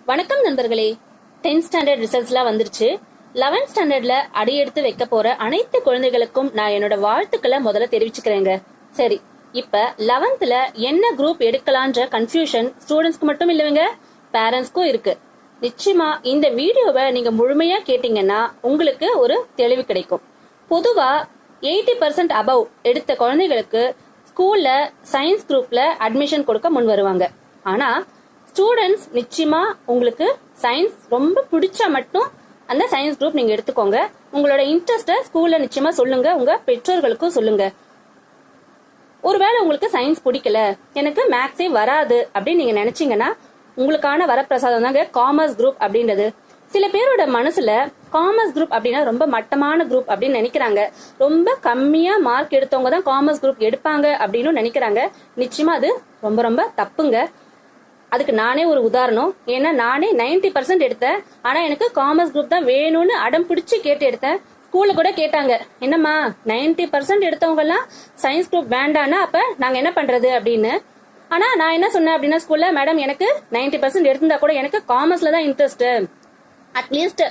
வணக்கம் நண்பர்களே. 10th standard ரிசல்ட்ஸ்லாம் வந்துருச்சு. 11th ஸ்டாண்டர்ட்ல அடியெடுத்து வைக்க போற அனைத்து குழந்தைகளுக்கும் நான் என்னோட வாழ்த்துக்களை முதல்ல தெரிவிச்சுக்கிறேங்க. சரி, இப்ப 11th என்ன குரூப் எடுக்கலான்ற கன்ஃபியூஷன் ஸ்டூடெண்ட்ஸ்க்கு மட்டும் இல்லைங்க, பேரண்ட்ஸ்க்கும் இருக்கு. நிச்சயமா இந்த வீடியோவை நீங்க முழுமையா கேட்டீங்கன்னா உங்களுக்கு ஒரு தெளிவு கிடைக்கும். பொதுவா 80% அபவ் எடுத்த குழந்தைகளுக்கு ஸ்கூல்ல சயின்ஸ் குரூப்ல அட்மிஷன் கொடுக்க முன் வருவாங்க. ஆனா ஸ்டூடெண்ட்ஸ் நிச்சயமா உங்களுக்கு சயின்ஸ் ரொம்ப பிடிச்சா மட்டும் அந்த சயின்ஸ் குரூப் நீங்க எடுத்துக்கோங்க. உங்களோட இன்ட்ரெஸ்ட ஸ்கூல்ல நிச்சயமா சொல்லுங்க, உங்க பெற்றோர்களுக்கும் சொல்லுங்க. ஒருவேளை உங்களுக்கு சயின்ஸ் பிடிக்கல, எனக்கு மேக்ஸே வராது அப்படின்னு நீங்க நினைச்சீங்கன்னா உங்களுக்கான வரப்பிரசாதம் தாங்க காமர்ஸ் குரூப் அப்படின்றது. சில பேரோட மனசுல காமர்ஸ் குரூப் அப்படின்னா ரொம்ப மட்டமான குரூப் அப்படின்னு நினைக்கிறாங்க. ரொம்ப கம்மியா மார்க் எடுத்தவங்க தான் காமர்ஸ் குரூப் எடுப்பாங்க அப்படின்னு நினைக்கிறாங்க. நிச்சயமா அது ரொம்ப ரொம்ப தப்புங்க. அதுக்கு நானே ஒரு உதாரணம். ஏன்னா நானே 90% எடுத்தேன். ஆனா எனக்கு காமர்ஸ் குரூப் தான் வேணும்னு அடம் பிடிச்சி கேட்டு எடுத்தேன். ஸ்கூல்ல கூட கேட்டாங்க, என்னம்மா 90% எடுத்தவங்க எல்லாம் சயின்ஸ் குரூப் வேண்டானா அப்ப நாங்க என்ன பண்றது அப்படின்னு. ஆனா நான் என்ன சொன்னேன் அப்படின்னா ஸ்கூல்ல, மேடம் எனக்கு 90% எடுத்திருந்தா கூட எனக்கு காமர்ஸ்ல தான் இன்ட்ரெஸ்ட். அட்லீஸ்ட்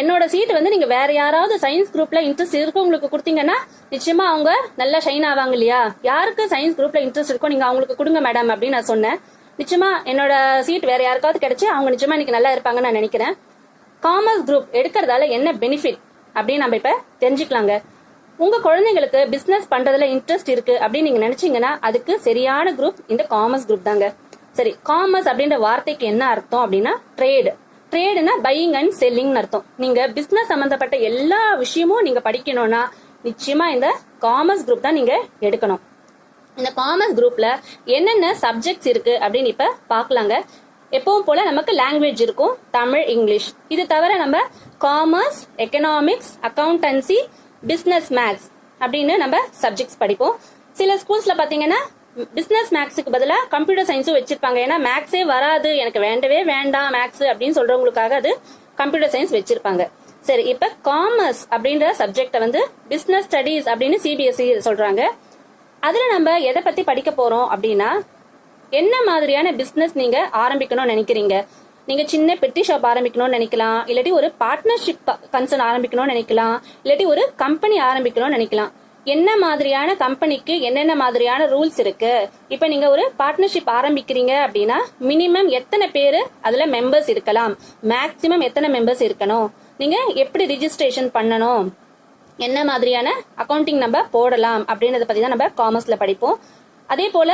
என்னோட சீட் வந்து நீங்க வேற யாராவது சயின்ஸ் குரூப்ல இன்ட்ரெஸ்ட் இருக்கவங்களுக்கு கொடுத்தீங்கன்னா நிச்சயமா அவங்க நல்லா ஷைன் ஆவாங்க இல்லையா. யாருக்கு சயின்ஸ் குரூப்ல இன்ட்ரெஸ்ட் இருக்கோ நீங்க அவங்களுக்கு கொடுங்க மேடம் அப்படின்னு நான் சொன்னேன். நிச்சயமா என்னோட சீட் வேற யாருக்காவது கிடைச்சு அவங்க நிச்சயமா இன்னைக்கு நல்லா இருப்பாங்கன்னு நான் நினைக்கிறேன். காமர்ஸ் குரூப் எடுக்கிறதால என்ன பெனிஃபிட் அப்படின்னு நம்ம இப்ப தெரிஞ்சுக்கலாங்க. உங்க குழந்தைங்களுக்கு பிசினஸ் பண்றதுல இன்ட்ரெஸ்ட் இருக்கு அப்படின்னு நீங்க நினைச்சீங்கன்னா அதுக்கு சரியான குரூப் இந்த காமர்ஸ் குரூப் தாங்க. சரி, காமர்ஸ் அப்படின்ற வார்த்தைக்கு என்ன அர்த்தம் அப்படின்னா ட்ரேடு. ட்ரேடுனா பையிங் அண்ட் செல்லிங் அர்த்தம். நீங்க பிசினஸ் சம்பந்தப்பட்ட எல்லா விஷயமும் நீங்க படிக்கணும்னா நிச்சயமா இந்த காமர்ஸ் குரூப் தான் நீங்க எடுக்கணும். இந்த காமர்ஸ் குரூப்ல என்னென்ன சப்ஜெக்ட்ஸ் இருக்கு அப்படின்னு இப்ப பாக்கலாங்க. எப்பவும் போல நமக்கு லாங்குவேஜ் இருக்கும், தமிழ், இங்கிலீஷ். இது தவிர நம்ம commerce, economics, accountancy, business maths அப்படின்னு நம்ம சப்ஜெக்ட்ஸ் படிப்போம். சில ஸ்கூல்ஸ்ல பாத்தீங்கன்னா பிசினஸ் மேக்ஸுக்கு பதிலா கம்ப்யூட்டர் சயின்ஸும் வச்சிருப்பாங்க. ஏன்னா மேக்ஸே வராது, எனக்கு வேண்டவே வேண்டாம் மேக்ஸ் அப்படின்னு சொல்றவங்களுக்காக அது கம்ப்யூட்டர் சயின்ஸ் வச்சிருப்பாங்க. சரி, இப்ப காமர்ஸ் அப்படின்ற சப்ஜெக்ட வந்து பிசினஸ் ஸ்டடீஸ் அப்படின்னு சிபிஎஸ்இ சொல்றாங்க. அதுல நம்ம எதை பத்தி படிக்க போறோம் அப்படின்னா என்ன மாதிரியான பிசினஸ் நீங்க ஆரம்பிக்கணும்னு நினைக்கிறீங்க. நீங்க சின்ன பெட்டி ஷாப் ஆரம்பிக்கணும்னு நினைக்கலாம், இல்லாட்டி ஒரு பார்ட்னர்ஷிப் கன்சர்ன் ஆரம்பிக்கணும்னு நினைக்கலாம், இல்லாட்டி ஒரு கம்பெனி ஆரம்பிக்கணும்னு நினைக்கலாம். என்ன மாதிரியான கம்பெனிக்கு என்னென்ன மாதிரியான ரூல்ஸ் இருக்கு. இப்ப நீங்க ஒரு பார்ட்னர்ஷிப் ஆரம்பிக்கிறீங்க அப்படின்னா மினிமம் எத்தனை பேரு அதுல மெம்பர்ஸ் இருக்கலாம், மேக்சிமம் எத்தனை மெம்பர்ஸ் இருக்கணும், நீங்க எப்படி ரிஜிஸ்ட்ரேஷன் பண்ணணும், என்ன மாதிரியான அக்கௌண்டிங் நம்ம போடலாம் அப்படின்றத பத்தி தான் நம்ம காமர்ஸ்ல படிப்போம். அதே போல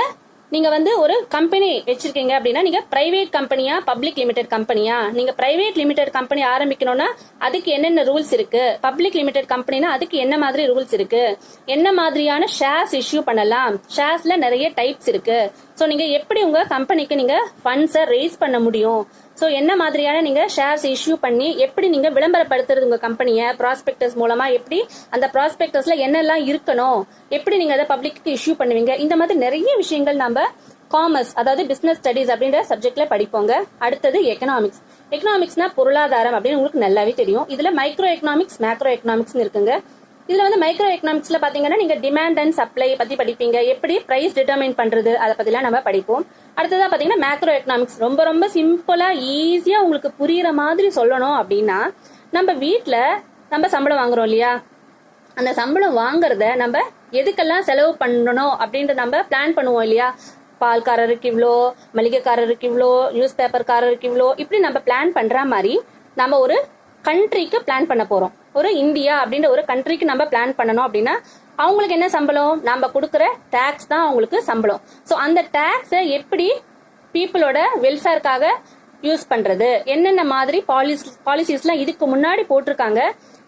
நீங்க வந்து ஒரு கம்பெனி வச்சிருக்கீங்க அப்படின்னா நீங்க பிரைவேட் கம்பெனியா பப்ளிக் லிமிடெட் கம்பெனியா. நீங்க பிரைவேட் லிமிடெட் கம்பெனி ஆரம்பிக்கணும்னா அதுக்கு என்னென்ன ரூல்ஸ் இருக்கு, பப்ளிக் லிமிடெட் கம்பெனினா அதுக்கு என்ன மாதிரி ரூல்ஸ் இருக்கு, என்ன மாதிரியான ஷேர்ஸ் இஷ்யூ பண்ணலாம், ஷேர்ஸ்ல நிறைய டைப்ஸ் இருக்கு. சோ நீங்க எப்படி உங்க கம்பெனிக்கு நீங்க ஃபண்ட்ஸை ரேஸ் பண்ண முடியும், சோ என்ன மாதிரியான நீங்க ஷேர்ஸ் இஷ்யூ பண்ணி எப்படி நீங்க விளம்பரப்படுத்துறது உங்க கம்பெனியை ப்ராஸ்பெக்டஸ் மூலமா, எப்படி அந்த ப்ராஸ்பெக்டஸ்ல என்னெல்லாம் இருக்கணும், எப்படி நீங்க அதை பப்ளிக்கு இஷ்யூ பண்ணுவீங்க. இந்த மாதிரி நிறைய விஷயங்கள் நம்ம காமர்ஸ் அதாவது பிசினஸ் ஸ்டடீஸ் அப்படின்ற சப்ஜெக்ட்ல படிப்போங்க. அடுத்தது எக்கனாமிக்ஸ். எக்கனாமிக்ஸ்னா பொருளாதாரம் அப்படின்னு உங்களுக்கு நல்லாவே தெரியும். இதுல மைக்ரோ எக்கனாமிக்ஸ், மேக்ரோ எக்கனாமிக்ஸ் இருக்குங்க. இதுல வந்து மைக்ரோ எக்கனாமிக்ஸ்ல பாத்தீங்கன்னா நீங்க டிமாண்ட் அண்ட் சப்ளை பத்தி படிப்பீங்க, எப்படி பிரைஸ் டிட்டர்மைன் பண்றது அதை பத்திலாம் நம்ம படிப்போம். அடுத்ததா பாத்தீங்கன்னா மேக்ரோ எக்கனாமிக்ஸ் ரொம்ப ரொம்ப சிம்பிளா ஈஸியா உங்களுக்கு புரியுற மாதிரி சொல்லணும் அப்படின்னா நம்ம வீட்டுல நம்ம சம்பளம் வாங்குறோம் இல்லையா, அந்த சம்பளம் வாங்குறத நம்ம எதுக்கெல்லாம் செலவு பண்ணணும் அப்படின்ற நம்ம பிளான் பண்ணுவோம் இல்லையா. பால்காரருக்கு இவ்வளோ, மளிகைக்காரருக்கு இவ்வளோ, நியூஸ் பேப்பர்காரருக்கு இவ்வளோ, இப்படி நம்ம பிளான் பண்ற மாதிரி நம்ம ஒரு கண்ட்ரிக்கு பிளான் பண்ண போறோம். ஒரு இந்தியா அப்படின்ற ஒரு கண்ட்ரிக்கு நம்ம பிளான் பண்ணணும் அப்படின்னா அவங்களுக்கு என்ன சம்பளம், நம்ம கொடுக்குற டாக்ஸ் தான் அவங்களுக்கு சம்பளம். ஸோ அந்த டாக்ஸை எப்படி பீப்புளோட வெல்ஃபேர்க்காக யூஸ் பண்றது, என்னென்ன மாதிரி பாலிசிஸ்லாம் இதுக்கு முன்னாடி போட்டிருக்காங்க,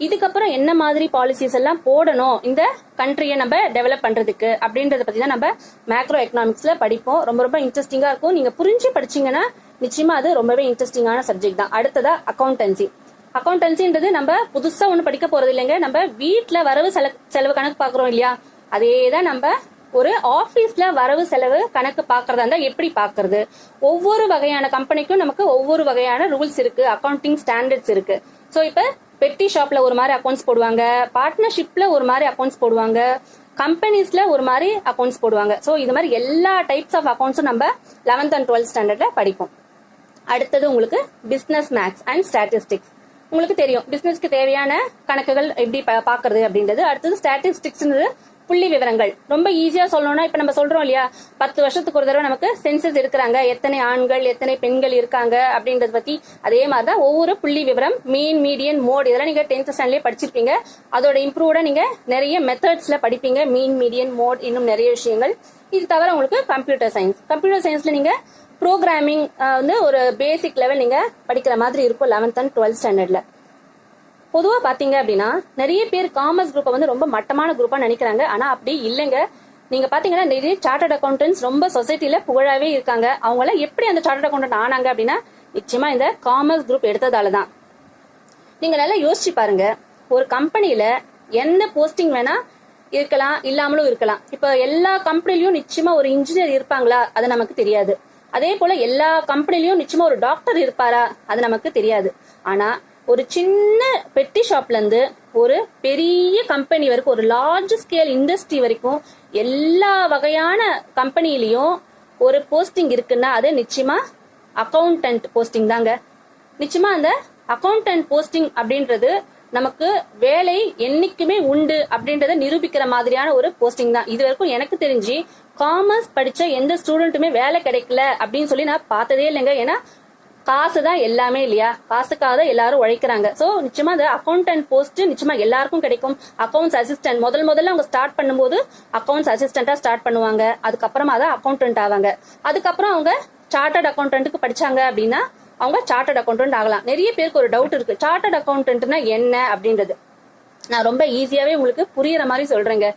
இதுக்கப்புறம் என்ன மாதிரி பாலிசிஸ் எல்லாம் போடணும் இந்த கண்ட்ரியை நம்ம டெவலப் பண்றதுக்கு அப்படின்றத பத்தி தான் நம்ம மேக்ரோ எக்கனாமிக்ஸ்ல படிப்போம். ரொம்ப ரொம்ப இன்ட்ரெஸ்டிங்கா இருக்கும். நீங்க புரிஞ்சு படிச்சீங்கன்னா நிச்சயமா அது ரொம்பவே இன்ட்ரெஸ்டிங்கான சப்ஜெக்ட் தான். அடுத்ததா அக்கௌண்டன்சி. அக்கௌண்டன்சின்றது நம்ம புதுசா ஒண்ணு படிக்க போறது இல்லைங்க. நம்ம வீட்டுல வரவு செலவு கணக்கு பாக்குறோம் இல்லையா, அதேதான் நம்ம ஒரு ஆபீஸ்ல வரவு செலவு கணக்கு பாக்குறதா இருந்தா எப்படி பாக்குறது. ஒவ்வொரு வகையான கம்பெனிக்கும் நமக்கு ஒவ்வொரு வகையான ரூல்ஸ் இருக்கு, அக்கௌண்டிங் ஸ்டாண்டர்ட்ஸ் இருக்கு. சோ இப்ப பெட்டி ஷாப்ல ஒரு மாதிரி அக்கௌண்ட்ஸ் போடுவாங்க, பார்ட்னர்ஷிப்ல ஒரு மாதிரி அக்கௌண்ட்ஸ் போடுவாங்க, கம்பெனிஸ்ல ஒரு மாதிரி அக்கௌண்ட்ஸ் போடுவாங்க. சோ இது மாதிரி எல்லா டைப்ஸ் ஆஃப் அக்கௌண்ட்ஸும் நம்ம 11th and 12th ஸ்டாண்டர்ட்ல படிப்போம். அடுத்தது உங்களுக்கு பிசினஸ் மேக்ஸ் அண்ட் ஸ்டாட்டிஸ்டிக்ஸ். உங்களுக்கு தெரியும் பிசினஸ்க்கு தேவையான கணக்குகள் எப்படி பாக்குறது அப்படின்றது. அடுத்தது ஸ்டாட்டிஸ்டிக்ஸ் புள்ளி விவரங்கள். ரொம்ப ஈஸியா சொல்லணும்னா இப்ப நம்ம சொல்றோம் இல்லையா, 10 வருஷத்துக்கு ஒரு தடவை நமக்கு சென்சஸ் எடுக்கிறாங்க, எத்தனை ஆண்கள் எத்தனை பெண்கள் இருக்காங்க அப்படின்றத பத்தி. அதே மாதிரிதான் ஒவ்வொரு புள்ளி விவரம், மீன், மீடியன், மோட், இதெல்லாம் நீங்க 10th ஸ்டாண்டர்ட்லயே படிச்சிருப்பீங்க. அதோட இம்ப்ரூவ்டா நீங்க நிறைய மெத்தட்ஸ்ல படிப்பீங்க, மீன், மீடியன், மோட், இன்னும் நிறைய விஷயங்கள். இது தவிர உங்களுக்கு கம்ப்யூட்டர் சயின்ஸ்ல நீங்க ப்ரோக்ராமிங் ஒரு பேசிக் லெவல் நீங்க படிக்கிற மாதிரி இருக்கும் 11th and 12th ஸ்டாண்டர்ட்ல. பொதுவா பாத்தீங்க அப்படின்னா நிறைய பேர் காமர்ஸ் குரூப்பை ரொம்ப மட்டமான குரூப்பா நினைக்கிறாங்க. ஆனா அப்படி இல்லைங்க. நீங்க பாத்தீங்கன்னா நிறைய சார்ட்டர்ட் அக்கௌண்டன்ஸ் ரொம்ப சொசைட்டில புகழாவே இருக்காங்க. அவங்கள எப்படி அந்த சார்ட்டர்ட் அக்கௌண்டன்ட் ஆனாங்க அப்படின்னா நிச்சயமா இந்த காமர்ஸ் குரூப் எடுத்ததாலதான். நீங்க நல்லா யோசிச்சு பாருங்க, ஒரு கம்பெனில எந்த போஸ்டிங் வேணா இருக்கலாம், இல்லாமலும் இருக்கலாம். இப்ப எல்லா கம்பெனிலயும் நிச்சயமா ஒரு இன்ஜினியர் இருப்பாங்களா, அது நமக்கு தெரியாது. அதே போல எல்லா கம்பெனிலயும் நிச்சயமா ஒரு டாக்டர் இருப்பாரா, அது நமக்கு தெரியாது. ஆனா ஒரு சின்ன பெட்டி ஷாப்ல இருந்து ஒரு பெரிய கம்பெனி வரைக்கும், ஒரு லார்ஜ் ஸ்கேல் இண்டஸ்ட்ரி வரைக்கும் எல்லா வகையான கம்பெனிலையும் ஒரு போஸ்டிங் இருக்குன்னா அது நிச்சயமா அக்கௌண்டன்ட் போஸ்டிங் தாங்க. நிச்சயமா அந்த அக்கௌண்டன்ட் போஸ்டிங் அப்படின்றது நமக்கு வேலை என்னைக்குமே உண்டு அப்படின்றத நிரூபிக்கிற மாதிரியான ஒரு போஸ்டிங் தான். இது வரைக்கும் எனக்கு தெரிஞ்சு காமர்ஸ் படிச்ச எந்த ஸ்டூடெண்ட்டுமே வேலை கிடைக்கல அப்படின்னு சொல்லி நான் பார்த்ததே இல்லைங்க. ஏன்னா காசு தான் எல்லாமே இல்லையா, காசுக்காக தான் எல்லாரும் உழைக்கிறாங்க. சோ நிச்சயமா அந்த அக்கௌண்டன்ட் போஸ்ட் நிச்சயமா எல்லாருக்கும் கிடைக்கும். அக்கௌண்ட்ஸ் அசிஸ்டன்ட் முதல்ல அவங்க ஸ்டார்ட் பண்ணும்போது அக்கௌண்ட்ஸ் அசிஸ்டண்டா ஸ்டார்ட் பண்ணுவாங்க. அதுக்கப்புறமா தான் அக்கௌண்டன்ட் ஆவாங்க. அதுக்கப்புறம் அவங்க சார்ட்டர்ட் அக்கௌண்டன்ட்டுக்கு படிச்சாங்க அப்படின்னா அவங்க சார்ட்டர்ட் அக்கௌண்டன்ட் ஆகலாம். நிறைய பேருக்கு ஒரு டவுட் இருக்கு, சார்ட்டர்ட் அக்கௌண்டன்ட்னா என்ன அப்படின்றது. நான் ரொம்ப ஈஸியாவே உங்களுக்கு புரியுற மாதிரி சொல்றேங்க.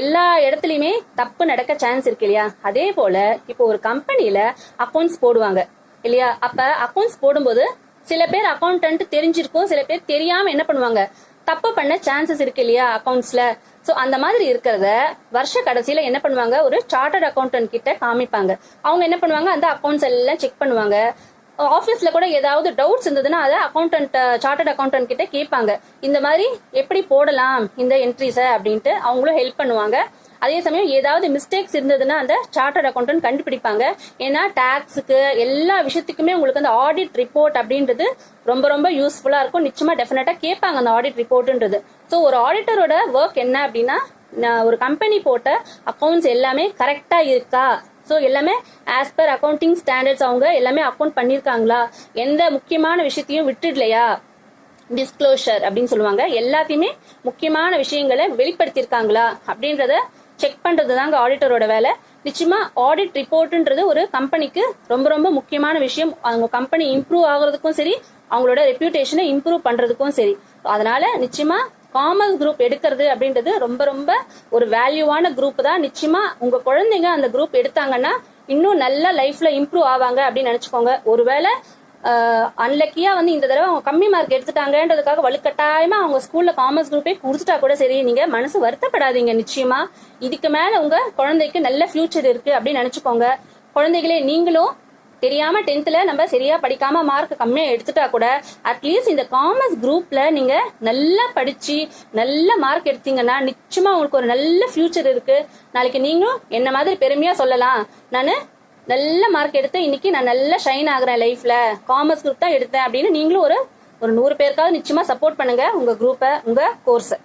எல்லா இடத்துலயுமே தப்பு நடக்க சான்ஸ் இருக்கு இல்லையா, அதே போல இப்போ ஒரு கம்பெனில அக்கௌண்ட்ஸ் போடுவாங்க இல்லையா. அப்ப அக்கௌண்ட்ஸ் போடும்போது சில பேர் அக்கௌண்டன்ட் தெரிஞ்சிருக்கும், சில பேர் தெரியாம என்ன பண்ணுவாங்க, தப்பு பண்ண சான்சஸ் இருக்கு இல்லையா அக்கௌண்ட்ஸ்ல. சோ அந்த மாதிரி இருக்கிறத வருஷ கடைசியில என்ன பண்ணுவாங்க, ஒரு சார்ட்டர்ட் அக்கௌண்டன்ட் கிட்ட காமிப்பாங்க. அவங்க என்ன பண்ணுவாங்க, அந்த அக்கௌண்ட்ஸ் எல்லாம் செக் பண்ணுவாங்க. ஆபீஸ்ல கூட ஏதாவது டவுட்ஸ் இருந்ததுன்னா அதை சார்ட்டர்ட் அக்கௌண்டன்ட் கிட்ட கேட்பாங்க. இந்த மாதிரி எப்படி போடலாம் இந்த என்ட்ரிஸ அப்படின்ட்டு அவங்களும் ஹெல்ப் பண்ணுவாங்க. அதே சமயம் ஏதாவது மிஸ்டேக்ஸ் இருந்ததுன்னா அந்த சார்ட்டர்ட் அக்கௌண்டன்ட் கண்டுபிடிப்பாங்க. ஏன்னா டாக்ஸுக்கு எல்லா விஷயத்துக்குமே உங்களுக்கு அந்த ஆடிட் ரிப்போர்ட் அப்படின்றது ரொம்ப ரொம்ப யூஸ்ஃபுல்லா இருக்கும். நிச்சயமா டெஃபினட்டா கேட்பாங்க அந்த ஆடிட் ரிப்போர்ட்ன்றது. ஸோ ஒரு ஆடிட்டரோட ஒர்க் என்ன அப்படின்னா ஒரு கம்பெனி போட்ட அக்கௌண்ட்ஸ் எல்லாமே கரெக்டா இருக்கா, ஸோ எல்லாமே ஆஸ் பர் அக்கௌண்டிங் ஸ்டாண்டர்ட்ஸ் அவங்க எல்லாமே அக்கௌண்ட் பண்ணிருக்காங்களா, எந்த முக்கியமான விஷயத்தையும் விட்டுடலையா, டிஸ்க்ளோஷர் அப்படின்னு சொல்லுவாங்க, எல்லாத்தையுமே முக்கியமான விஷயங்களை வெளிப்படுத்திருக்காங்களா அப்படின்றத செக் பண்றது தாங்க ஆடிட்டரோட வேலை. நிச்சயமா ஆடிட் ரிப்போர்ட்ன்றது ஒரு கம்பெனிக்கு ரொம்ப ரொம்ப முக்கியமான விஷயம். அவங்க கம்பெனி இம்ப்ரூவ் ஆகுறதுக்கும் சரி, அவங்களோட ரெப்யூட்டேஷனை இம்ப்ரூவ் பண்றதுக்கும் சரி. அதனால நிச்சயமா காமர்ஸ் குரூப் எடுக்கிறது அப்படின்றது ரொம்ப ரொம்ப ஒரு வேல்யூவான குரூப் தான். நிச்சயமா உங்க குழந்தைங்க அந்த குரூப் எடுத்தாங்கன்னா இன்னும் நல்ல லைஃப்ல இம்ப்ரூவ் ஆவாங்க அப்படின்னு நினைச்சுக்கோங்க. ஒருவேளை அன்லக்கியா இந்த தடவை அவங்க கம்மி மார்க் எடுத்துட்டாங்கன்றதுக்காக வலுக்கட்டாயமா அவங்க ஸ்கூல்ல காமர்ஸ் குரூப்பே கொடுத்துட்டா கூட சரி, நீங்க மனசு வருத்தப்படாதீங்க. நிச்சயமா இதுக்கு மேல உங்க குழந்தைக்கு நல்ல ஃபியூச்சர் இருக்கு அப்படின்னு நினைச்சுக்கோங்க. குழந்தைகளே நீங்களும் தெரியாம 10th நம்ம சரியா படிக்காம மார்க் கம்மியா எடுத்துட்டா கூட அட்லீஸ்ட் இந்த காமர்ஸ் குரூப்ல நீங்க நல்லா படிச்சு நல்ல மார்க் எடுத்தீங்கன்னா நிச்சயமா உங்களுக்கு ஒரு நல்ல ஃபியூச்சர் இருக்கு. நாளைக்கு நீங்களும் என்ன மாதிரி பெருமையா சொல்லலாம், நானு நல்ல மார்க் எடுத்து இன்னைக்கு நான் நல்லா ஷைன் ஆகுறேன் லைஃப்ல, காமர்ஸ் குரூப் தான் எடுத்தேன் அப்படின்னு நீங்களும் ஒரு 100 பேருக்காவது நிச்சயமா சப்போர்ட் பண்ணுங்க உங்க குரூப்பை, உங்க கோர்ஸை.